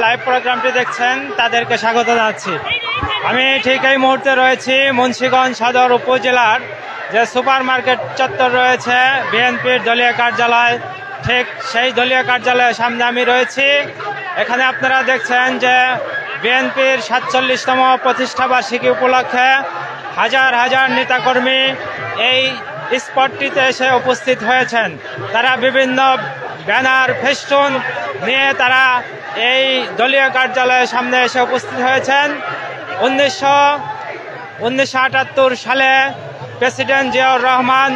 Live প্রোগ্রামটি দেখছেন তাদেরকে স্বাগত জানাচ্ছি। আমি ঠিক এই মুহূর্তে রয়েছি মুন্সিগঞ্জ সদর উপজেলার যে সুপার মার্কেট চত্বর রয়েছে বিএনপির দলীয় কার্যালয়, ঠিক সেই দলীয় কার্যালয়ের সামনে আমি রয়েছি। এখানে আপনারা দেখছেন যে বিএনপির ৪৭তম প্রতিষ্ঠাবার্ষিকী উপলক্ষে হাজার হাজার নেতাকর্মী এই স্পটটিতে এসে উপস্থিত হয়েছেন। তারা বিভিন্ন ব্যানার ফেস্টুন নিয়ে তারা এই দলীয় কার্যালয়ের সামনে এসে উপস্থিত হয়েছেন। 1978 সালে প্রেসিডেন্ট জিয়াউর রহমান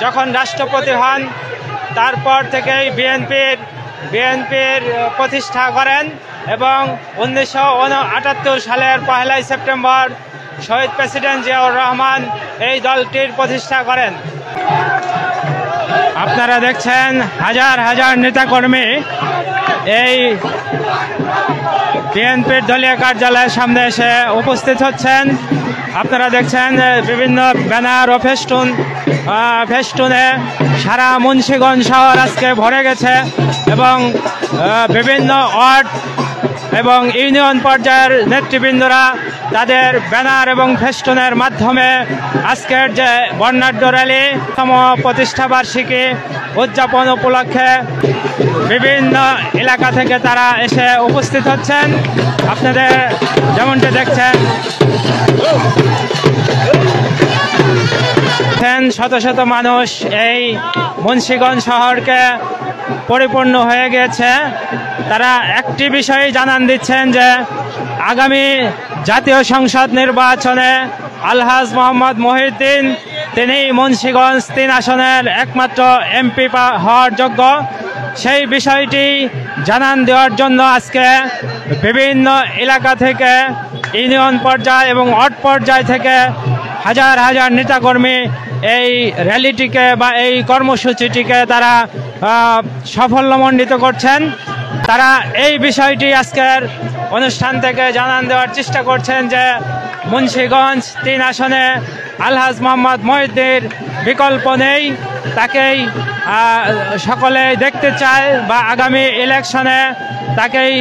যখন রাষ্ট্রপতি হন, তারপর থেকেই বিএনপির প্রতিষ্ঠা করেন এবং 1978 সালের 1 সেপ্টেম্বর শহীদ প্রেসিডেন্ট জিয়াউর রহমান এই দলটির প্রতিষ্ঠা করেন। আপনারা দেখছেন হাজার হাজার নেতাকর্মী এই বিএনপির দলীয় কার্যালয়ের সামনে এসে উপস্থিত হচ্ছেন। আপনারা দেখছেন বিভিন্ন ব্যানার ও ফেস্টুনে সারা মুন্সিগঞ্জ শহর আজকে ভরে গেছে এবং বিভিন্ন ওয়ার্ড এবং ইউনিয়ন পর্যায়ের নেতৃবৃন্দরা তাদের ব্যানার এবং ফেস্টুনের মাধ্যমে আজকের যে বর্ণাঢ্য র্যালি প্রতিষ্ঠাবার্ষিকী উদযাপন উপলক্ষে বিভিন্ন এলাকা থেকে তারা এসে উপস্থিত হচ্ছেন। আপনাদের যেমনটি দেখছেন শত শত মানুষ এই মুন্সিগঞ্জ শহরকে পরিপূর্ণ হয়ে গেছে। তারা একটি বিষয় জানান দিচ্ছেন যে আগামী জাতীয় সংসদ নির্বাচনে আলহাজ মোহাম্মদ মহিউদ্দিন তিনি মুন্সিগঞ্জ 3 আসনের একমাত্র এমপি হওয়ার যোগ্য। সেই বিষয়টি জানান দেওয়ার জন্য আজকে বিভিন্ন এলাকা থেকে ইউনিয়ন পর্যায় এবং ওয়ার্ড পর্যায় থেকে হাজার হাজার নেতাকর্মী এই র্যালিটিকে বা এই কর্মসূচিটিকে তারা সাফল্যমণ্ডিত করছেন। তারা এই বিষয়টি আজকের অনুষ্ঠান থেকে জানান দেওয়ার চেষ্টা করছেন যে মুন্সিগঞ্জ 3 আসনে আলহাজ মোহাম্মদ মহিউদ্দিনের বিকল্প নেই, তাকেই সকলে দেখতে চায় বা আগামী ইলেকশনে তাকেই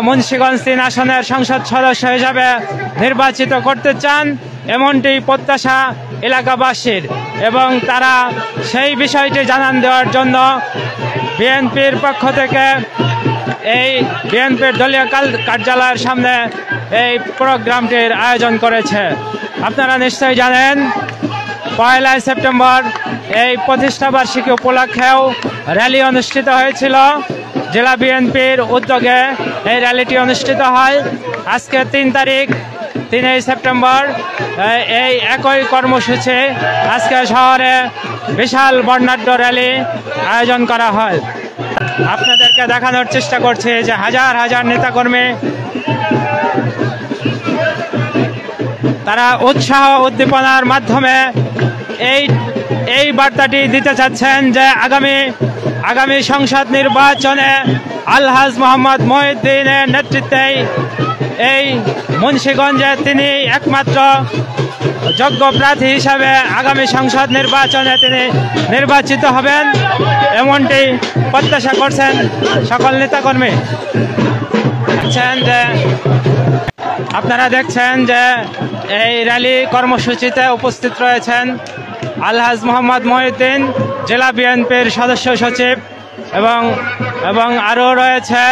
মুন্সিগঞ্জ 3 আসনের সংসদ সদস্য হিসাবে নির্বাচিত করতে চান, এমনটি প্রত্যাশা এলাকাবাসীর। এবং তারা সেই বিষয়টি জানান দেওয়ার জন্য বিএনপির পক্ষ থেকে এই বিএনপির দলীয় কার্যালয়ের সামনে এই প্রোগ্রামটির আয়োজন করেছে। আপনারা নিশ্চয়ই জানেন 1 সেপ্টেম্বর এই প্রতিষ্ঠাবার্ষিকী উপলক্ষেও র্যালি অনুষ্ঠিত হয়েছিল। জেলা বিএনপির উদ্যোগে এই র্যালিটি অনুষ্ঠিত হয়। আজকে 3 সেপ্টেম্বর এই একই কর্মসূচি আজকে শহরে বিশাল বর্ণাঢ্য র্যালি আয়োজন করা হয়। আপনাদেরকে দেখানোর চেষ্টা করছি যে হাজার হাজার নেতাকর্মী তারা উৎসাহ উদ্দীপনার মাধ্যমে এই বার্তাটি দিতে চাচ্ছেন যে আগামী সংসদ নির্বাচনে আলহাজ মোহাম্মদ মহিউদ্দিনের নেতৃত্বে এই মুন্সিগঞ্জে তিনি একমাত্র যোগ্য প্রার্থী হিসাবে আগামী সংসদ নির্বাচনে তিনি নির্বাচিত হবেন, এমনটি প্রত্যাশা করছেন সকল নেতাকর্মী। আপনারা দেখছেন যে এই র্যালি কর্মসূচিতে উপস্থিত রয়েছেন আলহাজ মোহাম্মদ মহিউদ্দিন, জেলা বিএনপির সদস্য সচিব এবং আরও রয়েছে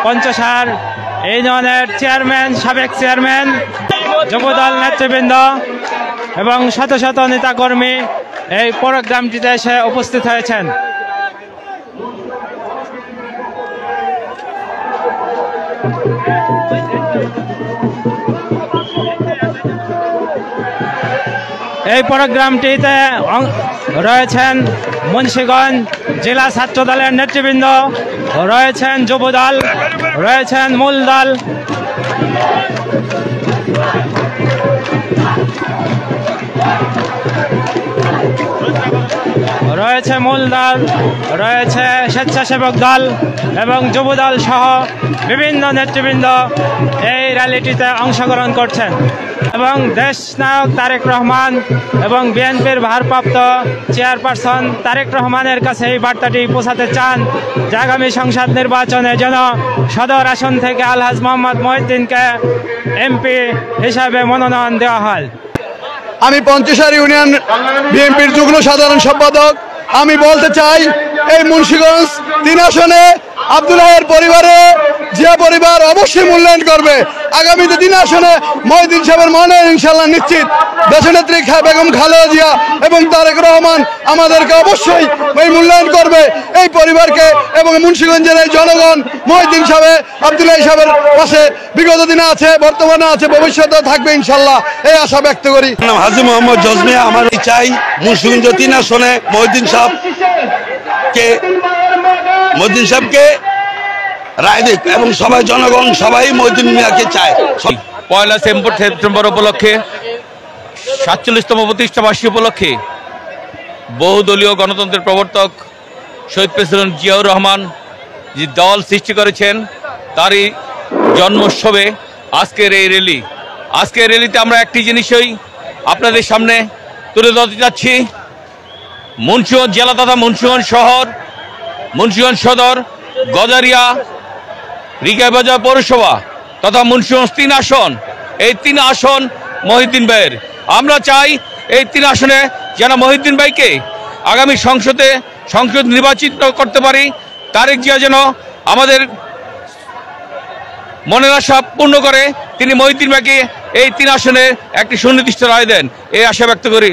পঞ্চসার ইউনিয়নের চেয়ারম্যান, সাবেক চেয়ারম্যান, যুবদল নেতৃবৃন্দ এবং শত শত নেতাকর্মী এই প্রোগ্রামটিতে এসে উপস্থিত হয়েছেন। এই প্রোগ্রামটিতে রয়েছেন মুন্সিগঞ্জ জেলা ছাত্র দলের নেতৃবৃন্দ, রয়েছেন যুবদল, রয়েছেন মূল দল, রয়েছে মূল দল, রয়েছে স্বেচ্ছাসেবক দল এবং যুব দল সহ বিভিন্ন নেতৃবৃন্দ এই র্যালিটিতে অংশগ্রহণ করছেন এবং দেশ নায়ক তারেক রহমান এবং বিএনপির ভারপ্রাপ্ত চেয়ারপারসন তারেক রহমানের কাছে এই বার্তাটি পৌঁছাতে চান যে আগামী সংসদ নির্বাচনে যেন সদর আসন থেকে আলহাজ মোহাম্মদ মহিউদ্দিনকে এমপি হিসাবে মনোনয়ন দেওয়া হয়। আমি পঞ্চসার ইউনিয়ন বিএনপির যুগ্ম সাধারণ সম্পাদক। আমি বলতে চাই এই মুন্সিগঞ্জ 3 আসনে আব্দুল্লাহের পরিবারে জিয়া পরিবার অবশ্যই মূল্যায়ন করবে। আগামীতে 3 আসনে মহিউদ্দিন সাহেবের মনোনয়ন ইনশাল্লাহ নিশ্চিত। দেশনেত্রী বেগম খালেদা জিয়া এবং তারেক রহমান আমাদেরকে অবশ্যই মূল্যায়ন করবে। এই পরিবারকে এবং মুন্সিগঞ্জের এই জনগণ মহিউদ্দিন সাহেব আব্দুল্লাহ সাহেবের পাশে বিগত দিনে আছে, বর্তমানে আছে, ভবিষ্যতেও থাকবে ইনশাল্লাহ, এই আশা ব্যক্ত করি। হাজী মোহাম্মদ জজমিয়া। আমার চাই মুন্সিগঞ্জ 3 আসনে মহিউদ্দিন সাহেবকে রায় দিক এবং সবাই জনগণ সবাই মহিউদ্দিন মিয়াকে চায়। 1 সেপ্টেম্বর উপলক্ষে 47তম প্রতিষ্ঠাবার্ষিকী উপলক্ষে বহুদলীয় গণতন্ত্রের প্রবর্তক শহীদ প্রেসিডেন্ট জিয়াউর রহমান যে দল সৃষ্টি করেছেন তারই জন্মোৎসবে আজকের এই র্যালি। আজকের র্যালিতে আমরা একটি জিনিসই আপনাদের সামনে তুলে ধরতে যাচ্ছি। মুন্সিগঞ্জ জেলা তথা মুন্সিগঞ্জ শহর, মুন্সিগঞ্জ সদর, গজারিয়া, রিকাবাজার পৌরসভা তথা মুন্সিগঞ্জ 3 আসন, এই 3 আসন মহিউদ্দিন ভাইয়ের। আমরা চাই এই 3 আসনে যেন মহিউদ্দিন ভাইকে আগামী সংসদ নির্বাচিত করতে পারি। তারেক জিয়া যেন আমাদের মনের আশা পূর্ণ করে তিনি মহিউদ্দিন ভাইকে এই 3 আসনে একটি সুনির্দিষ্ট রায় দেন, এই আশা ব্যক্ত করি।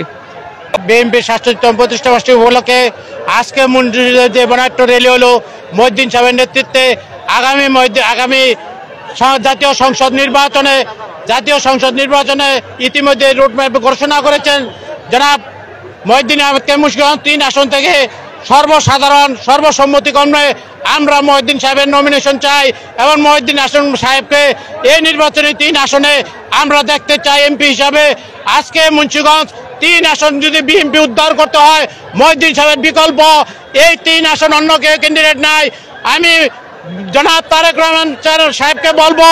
বিএনপির 47তম প্রতিষ্ঠাবার্ষিকী উপলক্ষে আজকে যে বনাট্য র্যালি হলো মহিউদ্দিন সাহেবের নেতৃত্বে। আগামী জাতীয় সংসদ নির্বাচনে ইতিমধ্যে রুটম্যাপ ঘোষণা করেছেন জনাব মহিউদ্দিন আহমেদকে মুন্সিগঞ্জ 3 আসন থেকে সর্বসম্মতিক্রমে আমরা মহিউদ্দিন সাহেবের নমিনেশন চাই এবং মহিউদ্দিন সাহেবকে এই নির্বাচনে 3 আসনে আমরা দেখতে চাই এমপি হিসাবে। আজকে মুন্সিগঞ্জ 3 আসন যদি বিএনপি উদ্ধার করতে হয়, মহিউদ্দিন সাহেবের বিকল্প এই 3 আসন, অন্য কেউ ক্যান্ডিডেট নাই। আমি জনাব তারেক রহমান সাহেবকে বলবো,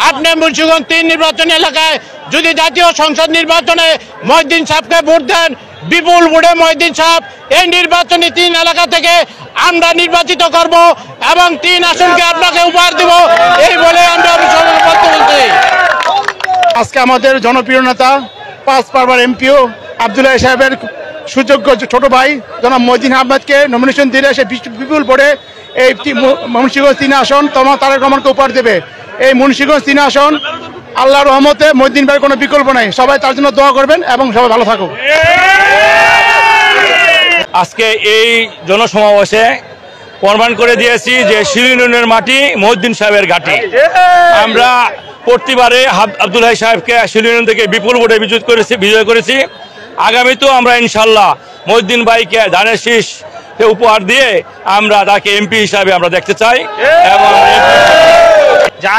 আপনি মুন্সিগঞ্জ 3 নির্বাচনী এলাকায় যদি জাতীয় সংসদ নির্বাচনে মহিউদ্দিন সাহেবকে ভোট দেন, বিপুল ভোটে মহিউদ্দিন সাহেব এই নির্বাচনী 3 এলাকা থেকে আমরা নির্বাচিত করব এবং 3 আসনকে আপনাকে উপহার দেব, এই বলে আমরা বলতে। আজকে আমাদের জনপ্রিয় নেতা 5 বারবার এমপিও আব্দুল্লাহ সাহেবের সুযোগ্য ছোট ভাই জনাব মহিউদ্দিন আহমেদকে নমিনেশন দিলে সে বিপুল ভোটে এই মুন্সিগঞ্জ 3 আসন তোমার তারেক রহমানকে উপহার দেবে। এই মুন্সিগঞ্জ 3 আসন আল্লাহর রহমতে মহিউদ্দিন ভাইয়ের কোনো বিকল্প নাই। সবাই তার জন্য দোয়া করবেন এবং সবাই ভালো থাকুক। আজকে এই জনসমাবেশে প্রমাণ করে দিয়েছি যে শিরিনের মাটি মহিউদ্দিন সাহেবের ঘাঁটি। আমরা প্রতিবারে আব্দুল্লাহ সাহেবকে শিরিন থেকে বিপুল ভোটে বিজয় করেছি। আগামীতেও আমরা ইনশাল্লাহ মহিউদ্দিন ভাইকে ধানের শীষ উপহার দিয়ে আমরা তাকে এমপি হিসাবে আমরা দেখতে চাই। এবং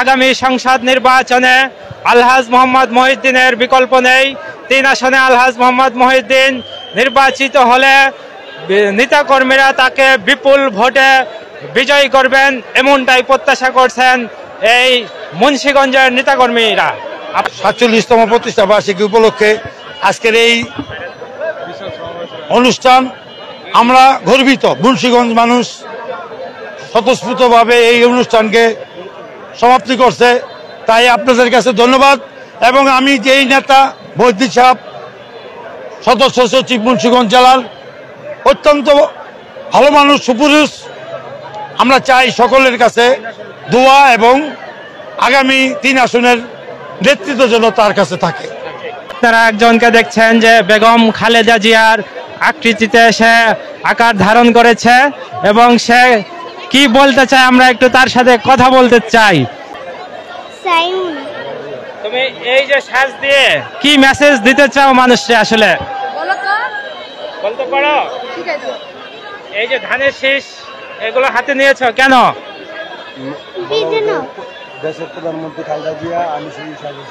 আগামী সংসদ নির্বাচনে আলহাজ মোহাম্মদ মহিউদ্দিনের বিকল্প নেই। 3 আসনে আলহাজ মোহাম্মদ মহিউদ্দিন নির্বাচিত হলে নেতাকর্মীরা তাকে বিপুল ভোটে বিজয়ী করবেন, এমনটাই প্রত্যাশা করছেন এই মুন্সিগঞ্জের নেতাকর্মীরা। 47তম প্রতিষ্ঠাবার্ষিকী উপলক্ষে আজকের এই অনুষ্ঠান আমরা গর্বিত। মুন্সিগঞ্জ মানুষ স্বতঃস্ফূর্তভাবে এই অনুষ্ঠানকে সমাপ্তি করছে, তাই আপনাদের কাছে ধন্যবাদ। এবং আমি যেই নেতা মহিউদ্দিন সাহেব সদস্য সচিব মুন্সিগঞ্জ জেলার, অত্যন্ত ভালো মানুষ, সুপুরুষ। আমরা চাই সকলের কাছে দোয়া এবং আগামী 3 আসনের নেতৃত্ব যেন তার কাছে থাকে। আপনারা একজনকে দেখছেন যে বেগম খালেদা জিয়ার আকৃতিতে সে আকার ধারণ করেছে এবং সে কি বলতে চায় আমরা একটু তার সাথে কথা বলতে চাই। তুমি এই যে সাজ দিয়ে কি মেসেজ দিতে চাও মানুষকে? আসলে বলতে পারো? এই যে ধানের শীষ এগুলো হাতে নিয়েছো কেন? দেশের প্রধানমন্ত্রী খালেদা জিয়া, আমি সেই হিসাবে।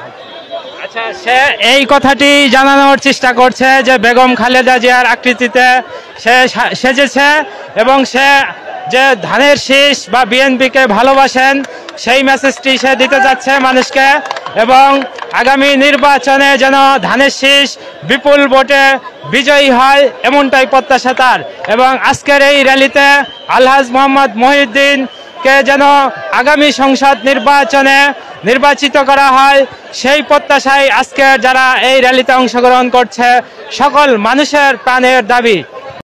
সে এই কথাটি জানানোর চেষ্টা করছে যে বেগম খালেদা জিয়ার আকৃতিতে সে সেজেছে এবং সে যে ধানের শীষ বা বিএনপিকে ভালোবাসেন সেই মেসেজটি সে দিতে যাচ্ছে মানুষকে এবং আগামী নির্বাচনে যেন ধানের শীষ বিপুল ভোটে বিজয়ী হয় এমনটাই প্রত্যাশা তার। এবং আজকের এই র্যালিতে আলহাজ মোহাম্মদ মহিউদ্দিনকে যেন আগামী সংসদ নির্বাচনে নির্বাচিত করা হয় সেই প্রত্যাশায় আজকে যারা এই র্যালিতে অংশগ্রহণ করছে সকল মানুষের প্রাণের দাবি।